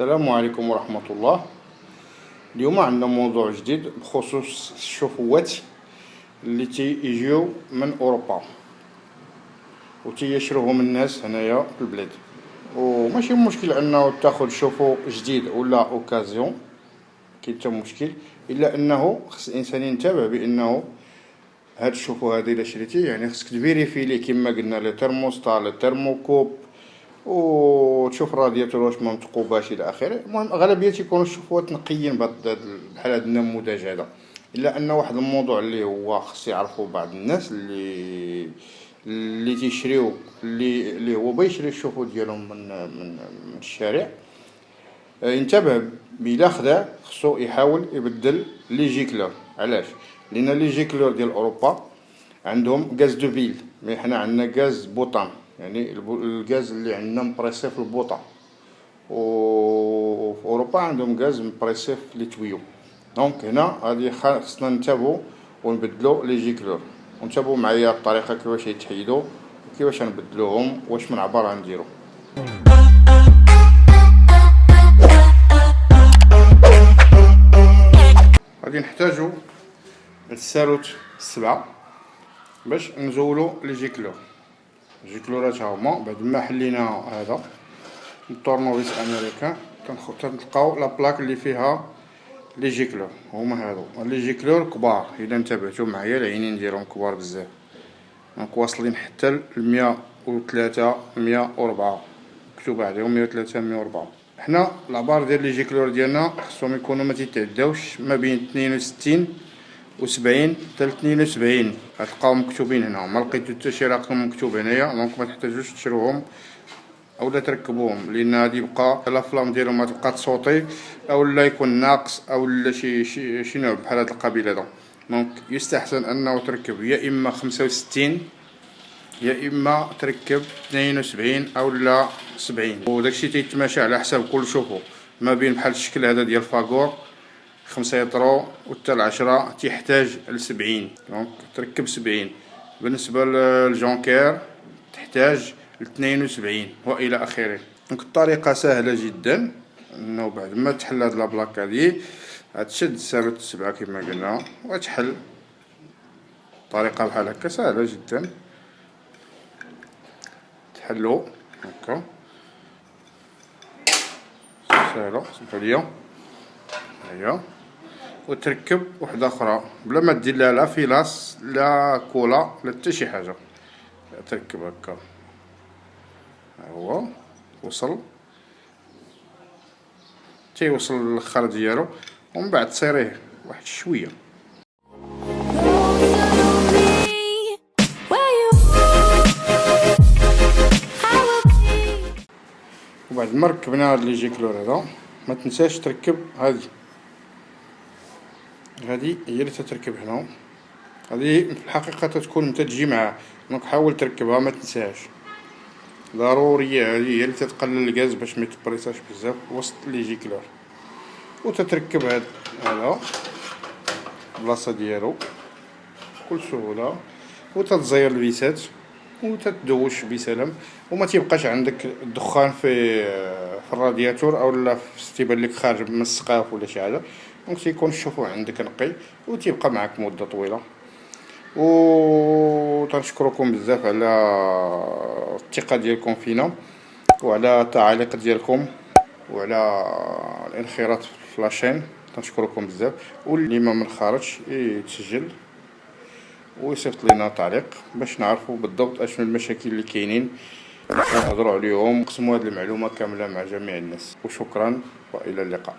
السلام عليكم ورحمة الله. اليوم عندنا موضوع جديد بخصوص الشفوات اللي تيجيو من أوروبا وتيشروهم الناس هنايا في البلاد، وماشي مشكل أنه تاخد شوفو جديد ولا أوكازيون، كاين حتى مشكل، إلا أنه خص الإنسان ينتبه بأنه هاد الشوفو هادي إلا شريتيه يعني خصك تفيريفي ليه كيما قلنا لي ترموستا لي ترموكوب وتشوف الرادياتور واش ما متقوباش الى اخره. المهم اغلبيه تيكونوا الشفوات نقيين بحال هذا النموذج هذا، الا ان واحد الموضوع اللي هو خص يعرفوا بعض الناس اللي تيشريو اللي هو بيشري الشفو ديالهم من الشارع، ينتبه بلا خدا خصو يحاول يبدل لي جيكلور. علاش؟ لان لي جيكلور ديال اوروبا عندهم غاز دو فيل، مي حنا عندنا غاز بوطان، يعني الغاز اللي عندنا مبريسي في البوطه، وفي اوروبا عندهم غاز مبريسي في لي تويو. دونك هنا غادي خصنا ننتبهوا ونبدلوا لي جيكلور، ونتبعوا معايا الطريقه كيفاش يتحيدوا وكيفاش نبدلوهم واش من عباره نديرو. غادي نحتاجوا الساروت 7 باش نزولوا لي جيكلور. الجيكلورات هاهما بعد ما حلينا هذا الطورنوفيس امريكان تلقاو لا بلاك اللي فيها لي جيكلور، هما هادو لي جيكلور كبار. اذا انتبهتوا معايا العينين ديالهم كبار بزاف، دونك واصلين حتى ل 103 104 مكتوب عليهم 103 104. حنا العبار ديال لي جيكلور ديالنا خصهم يكونوا ما تيتعداوش ما بين 62 و70 حتى ل 72. غتلقاو مكتوبين هنا، ما لقيتو حتى شي رقم مكتوب هنايا، دونك ما تحتاجوش تشروهم اولا تركبوهم، لان غادي يبقى لا فلام ديالهم ما تبقى تصوتي اولا يكون ناقص اولا شي نوع بحال هاد القبيل هذا. دونك يستحسن انه تركب يا اما 65 يا اما تركب 72 اولا 70، وداكشي تيتماشى على حساب كل شوفو ما بين بحال الشكل هذا ديال فاغور 5 يطرو وحتى ل10 تيحتاج ل70، دونك تركب 70. بالنسبه للجونكير تحتاج ل 72 والى اخره. دونك الطريقه سهله جدا، انه بعد ما تحل هاد لابلاك هادي غتشد الساروت 7 كما قلنا وتحل. طريقه بحال هكا سهله جدا، تحلو هكا سهله سمحوليا هيا، وتركب وحده اخرى بلا ما دير لها لا فيلاس لا كولا لا حتى شي حاجه، تركب هكا. هو وصل تيوصل للاخر ديالو، ومن بعد تصيريه واحد شويه. وبعد ما ركبنا هاد لي جيكلور هذا ما تنساش تركب هذه هي اللي تتركب هنا. هذه في الحقيقه تكون انت تجي معاه، دونك حاول تركبها ما تنساش، ضروريه. هذه هي اللي تتقلل الغاز باش ما يتبريساش بزاف وسط لي جيكلور. وتتركب هذا البلاصه ديالو بكل سهوله، وتتزير الفيسات وتتدوش بسلام، وما تيبقاش عندك الدخان في الرادياتور اولا تيبان لك خارج من السقاف ولا شي حاجه. دونك تيكون الشفو عندك نقي وتيبقى معك مده طويله. وتنشكركم بزاف على الثقه ديالكم فينا وعلى التعاليق ديالكم وعلى الانخراط في لاشين. تنشكركم بزاف، واللي ما من خارج يتسجل ويصيفط لنا تعليق باش نعرفوا بالضبط اشنو المشاكل اللي كاينين ونهضروا عليهم ونقسموا هذه المعلومه كامله مع جميع الناس. وشكرا والى اللقاء.